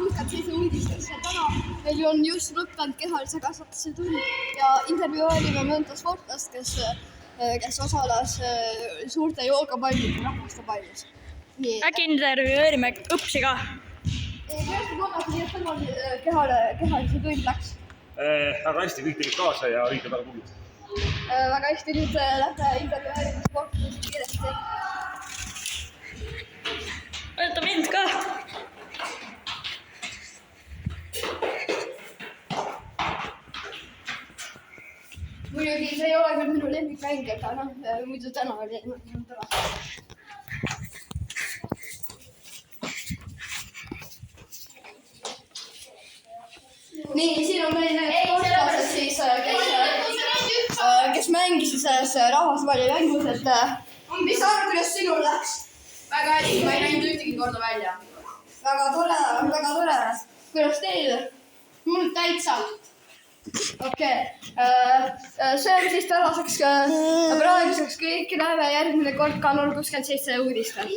67 uudistesse. Täna meil on just lõppenud kehalise kasvatuse tund ja intervjueerime mõnda sportlast, kes osales suurte joogapallide rahvastepallis. Äkki intervjueerime õpsi ka? Kuidas te tunnete, nii et täna kehalise tund läks? Väga hästi, kõik tegid kaasa ja kõik on väga tublid. Väga hästi, nüüd lähme intervjueerime sportlasi kiiresti. Võta mind ka! Muidugi see ei ole küll minu lemmikmäng, aga muidu täna oli tore. Nii, siin on meil need sportlased siis, kes mängisid selles rahvastepallimängus, et mis sa arvad, kuidas sinul läks? Väga hästi, ma ei näinud ühtegi korda välja. Väga tore. Kuidas teil? Mul täitsa. Okei. See on siis tänaseks praeguseks kõik. Näeme järgmine kord Kanal 67 uudistel.